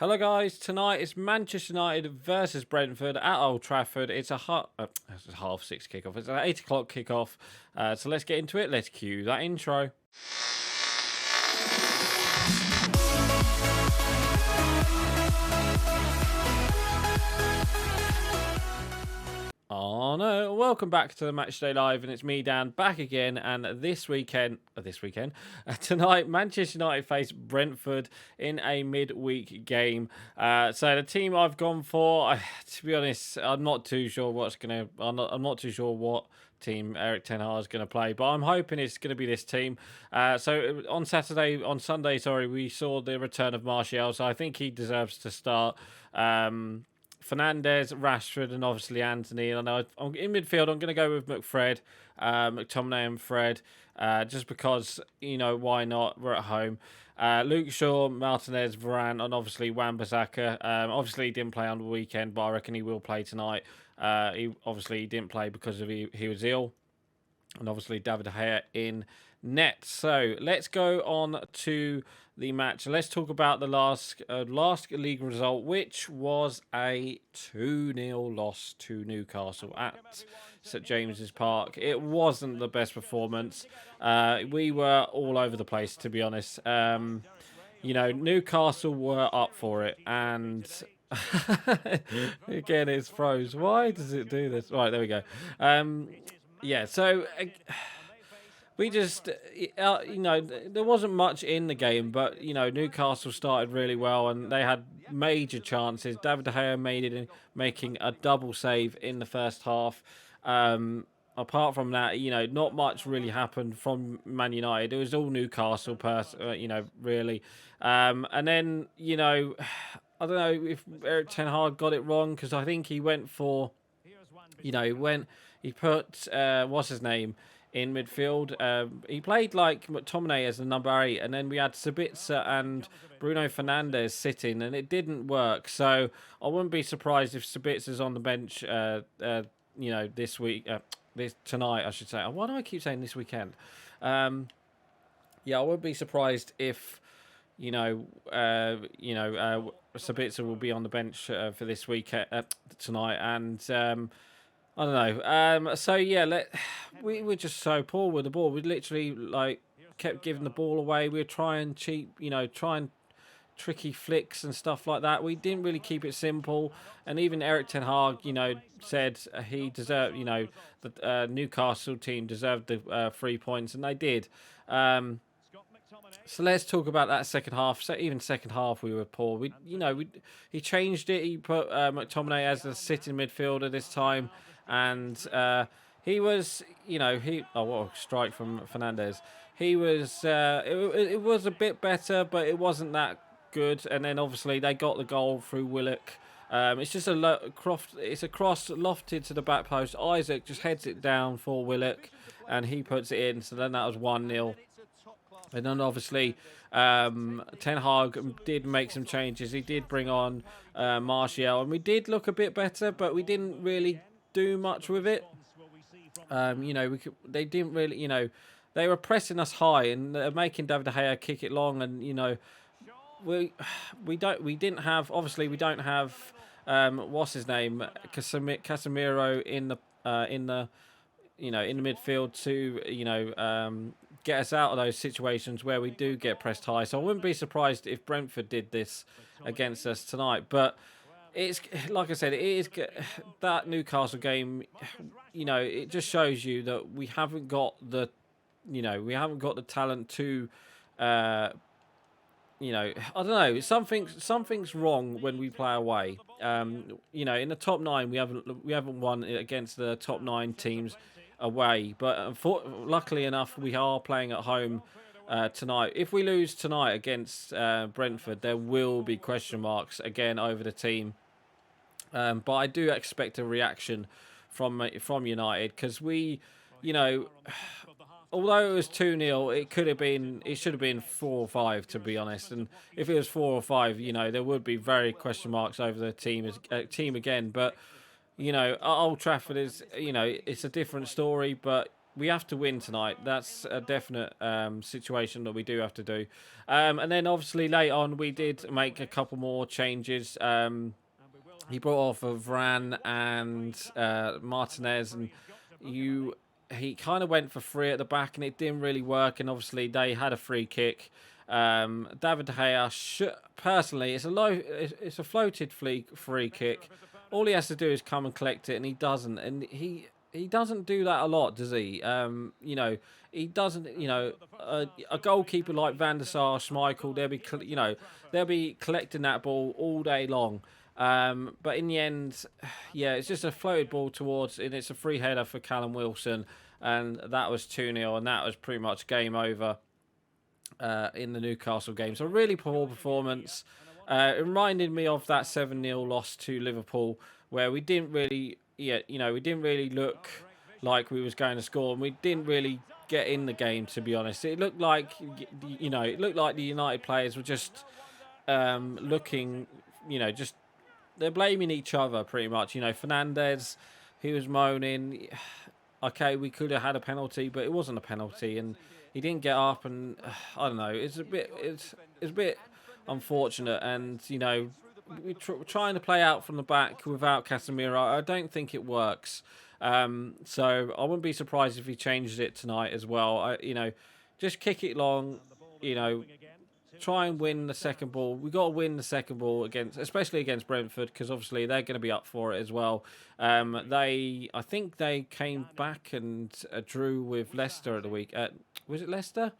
Hello guys, tonight is Manchester United versus Brentford at Old Trafford. It's a half six kickoff. It's an 8 o'clock kickoff. So let's get into it. Let's cue that intro. Oh no, welcome back to the Matchday Live, and it's me, Dan, back again. And tonight, Manchester United face Brentford in a midweek game. So the team I've gone for, to be honest, I'm not too sure I'm not too sure what team Erik ten Hag is going to play, but I'm hoping it's going to be this team. So on Sunday, we saw the return of Martial, so I think he deserves to start. Fernandes, Rashford, and obviously Anthony. And in midfield, I'm going to go with McFred, McTominay, and Fred, just because, why not? We're at home. Luke Shaw, Martinez, Varane, and obviously Wan-Bissaka. Obviously, he didn't play on the weekend, but I reckon he will play tonight. He didn't play because he was ill. And obviously, David De Gea in net. So let's go on to the match. Let's talk about the last league result, which was a 2-0 loss to Newcastle at St James's Park. It wasn't the best performance. We were all over the place, to be honest. Newcastle were up for it, and again, it's froze. Why does it do this? Right, there we go. So we just, there wasn't much in the game, but, Newcastle started really well and they had major chances. David De Gea making a double save in the first half. Apart from that, not much really happened from Man United. It was all Newcastle, really. And then, I don't know if Erik ten Hag got it wrong, because I think he went for, he put, what's his name, in midfield. He played like McTominay as the number 8, and then we had Sabitzer and Bruno Fernandes sitting, and it didn't work. So I wouldn't be surprised if Sabitzer's on the bench, this week, tonight, I should say. Why do I keep saying this weekend? I wouldn't be surprised if, Sabitzer will be on the bench for this week tonight, and I don't know. We were just so poor with the ball. We literally kept giving the ball away. We were trying cheap, trying tricky flicks and stuff like that. We didn't really keep it simple. And even Erik ten Hag, said he deserved, the Newcastle team deserved the 3 points, and they did. So let's talk about that second half. So even second half, we were poor. He changed it. He put McTominay as a sitting midfielder this time. And he was, what a strike from Fernandes. He was, it was a bit better, but it wasn't that good. And then obviously they got the goal through Willock. It's just it's a cross lofted to the back post. Isaac just heads it down for Willock, and he puts it in. So then that was 1-0. And then obviously ten Hag did make some changes. He did bring on Martial, and we did look a bit better, but we didn't really do much with it. They didn't really, they were pressing us high and making David De Gea kick it long, and we don't have what's his name, Casemiro in the midfield to get us out of those situations where we do get pressed high. So I wouldn't be surprised if Brentford did this against us tonight, but it's like I said, it is that Newcastle game. It just shows you that we haven't got the, talent to, I don't know. Something's wrong when we play away. In the top 9, we haven't won against the top 9 teams away, but luckily enough, we are playing at home tonight. If we lose tonight against Brentford, there will be question marks again over the team. But I do expect a reaction from United, because we, although it was 2-0, it should have been 4 or 5, to be honest. And if it was 4 or 5, there would be very question marks over the team again. But at Old Trafford is, it's a different story. But we have to win tonight. That's a definite situation that we do have to do. And then obviously late on we did make a couple more changes. He brought off of Varane and Martinez, and he kind of went for free at the back, and it didn't really work. And obviously they had a free kick. David De Gea, personally, it's a floated free kick. All he has to do is come and collect it, and he doesn't. And he doesn't do that a lot, does he? You know, he doesn't. You know, a goalkeeper like Van der Sar, Schmeichel, they'll be collecting that ball all day long. But in the end, yeah, it's just a floated ball towards, and it's a free header for Callum Wilson, and that was 2-0, and that was pretty much game over in the Newcastle game. So a really poor performance. It reminded me of that 7-0 loss to Liverpool, where we didn't really, we didn't really look like we was going to score, and we didn't really get in the game, to be honest. It looked like, the United players were just looking, just they're blaming each other pretty much. Fernandez, he was moaning, okay, we could have had a penalty, but it wasn't a penalty, and he didn't get up, and I don't know. It's a bit unfortunate, and we're trying to play out from the back without Casemiro. I don't think it works. So I wouldn't be surprised if he changes it tonight as well. Just kick it long. Try and win the second ball. We got to win the second ball especially against Brentford, because obviously they're going to be up for it as well. I think they came back and drew with Leicester at the week. Was it Leicester?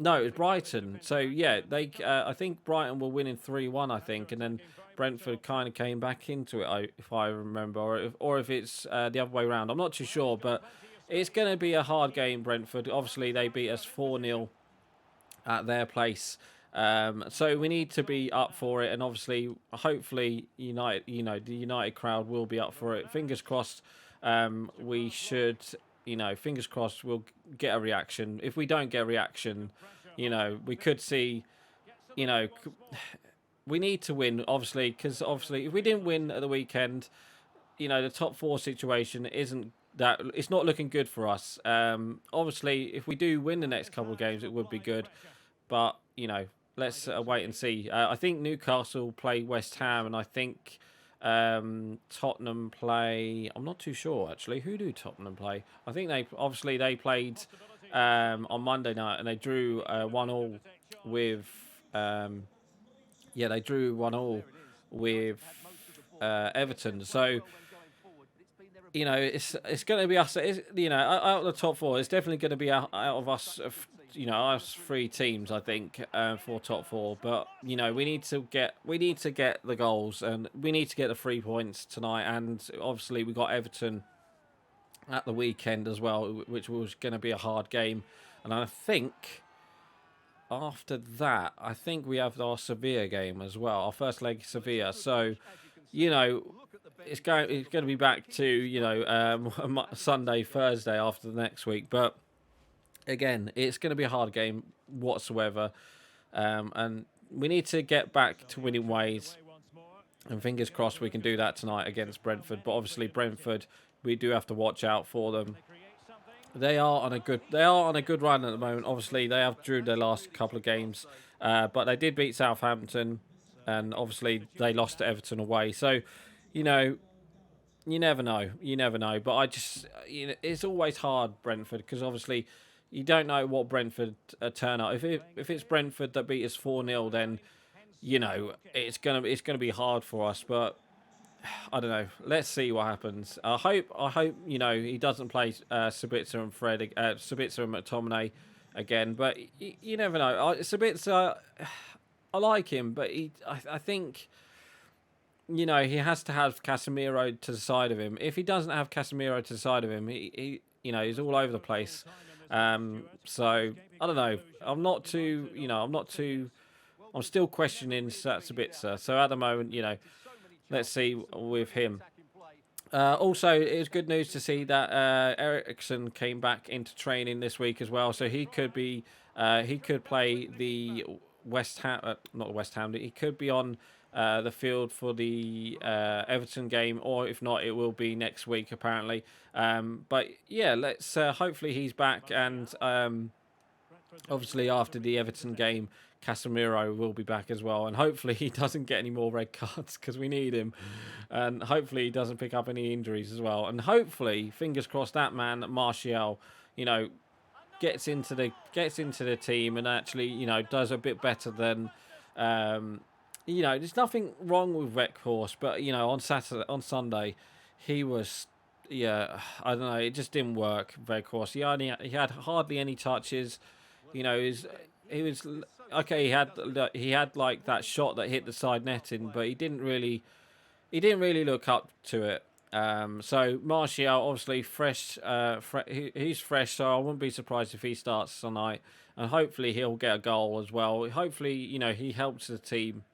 No, it was Brighton. So yeah, I think Brighton were winning 3-1. I think, and then Brentford kind of came back into it, if I remember, or if it's the other way around. I'm not too sure, but it's going to be a hard game. Brentford, obviously, they beat us 4-0. At their place, so we need to be up for it, and obviously, hopefully, the United crowd will be up for it. Fingers crossed. We should, fingers crossed, we'll get a reaction. If we don't get a reaction, we could see, we need to win, obviously, because obviously, if we didn't win at the weekend, the top four situation isn't. That it's not looking good for us. Obviously, if we do win the next couple of games, it would be good. But, let's wait and see. I think Newcastle play West Ham, and I think Tottenham play... I'm not too sure, actually. Who do Tottenham play? I think they played on Monday night, and they drew 1-1 with... they drew 1-1 with Everton. So... it's going to be us. Out of the top four, it's definitely going to be out of us. Us three teams, I think, for top four. But we need to get the goals, and we need to get the 3 points tonight. And obviously, we got Everton at the weekend as well, which was going to be a hard game. And I think after that, we have our Sevilla game as well, our first leg Sevilla. So, it's going to be back to Sunday, Thursday after the next week. But again, it's going to be a hard game whatsoever, and we need to get back to winning ways. And fingers crossed we can do that tonight against Brentford. But obviously Brentford, we do have to watch out for them. They are on a good run at the moment. Obviously they have drew their last couple of games, but they did beat Southampton, and obviously they lost to Everton away. So. You never know. But it's always hard, Brentford, because obviously you don't know what Brentford turn up. If it's Brentford that beat us 4-0, then it's gonna be hard for us. But I don't know. Let's see what happens. I hope he doesn't play Sabitzer and Sabitzer and McTominay again. But you never know. Sabitzer, I like him, but I think. He has to have Casemiro to the side of him. If he doesn't have Casemiro to the side of him, he's all over the place. So I don't know. I'm still questioning Sabitzer. So at the moment, let's see with him. Also, it was good news to see that Eriksen came back into training this week as well. So he could play the West Ham, not West Ham. He could be on the field for the Everton game, or if not, it will be next week apparently. But yeah, let's hopefully he's back, and obviously after the Everton game, Casemiro will be back as well, and hopefully he doesn't get any more red cards because we need him, and hopefully he doesn't pick up any injuries as well, and hopefully, fingers crossed, that man Martial, you know, gets into the team and actually, you know, does a bit better than, you know, there's nothing wrong with Weghorst, but you know, on Sunday, he was, yeah, I don't know, it just didn't work. Weghorst, he had hardly any touches, you know, he was okay. He had like that shot that hit the side netting, but he didn't really look up to it. So Martial, obviously fresh, he's fresh, so I wouldn't be surprised if he starts tonight, and hopefully he'll get a goal as well. Hopefully, you know, he helps the team,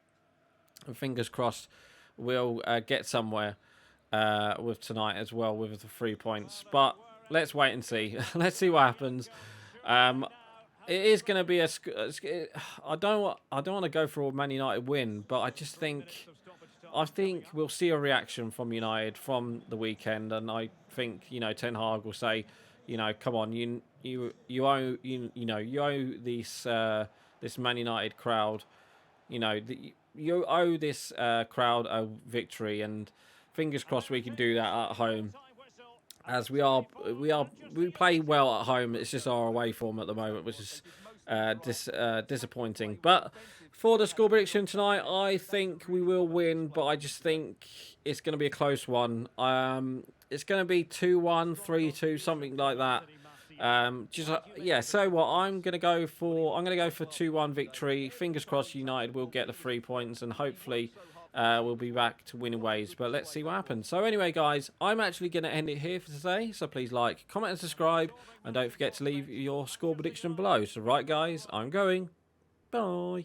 and fingers crossed we'll get somewhere with tonight as well with the 3 points. But let's wait and see. Let's see what happens. It is going to be I don't want to go for a Man United win, but I think we'll see a reaction from United from the weekend, and I think, you know, Ten Hag will say, you know, come on, you owe this Man United crowd, you know, you owe this crowd a victory, and fingers crossed we can do that at home. As we play well at home. It's just our away form at the moment, which is disappointing. But for the score prediction tonight, I think we will win, but I just think it's going to be a close one. It's going to be 2-1, 3-2, something like that. Yeah. So what I'm going to go for 2-1 victory. Fingers crossed, United will get the 3 points, and hopefully we'll be back to winning ways, but let's see what happens. So anyway, guys, I'm actually going to end it here for today. So please like, comment, and subscribe, and don't forget to leave your score prediction below. So right, guys, I'm going. Bye.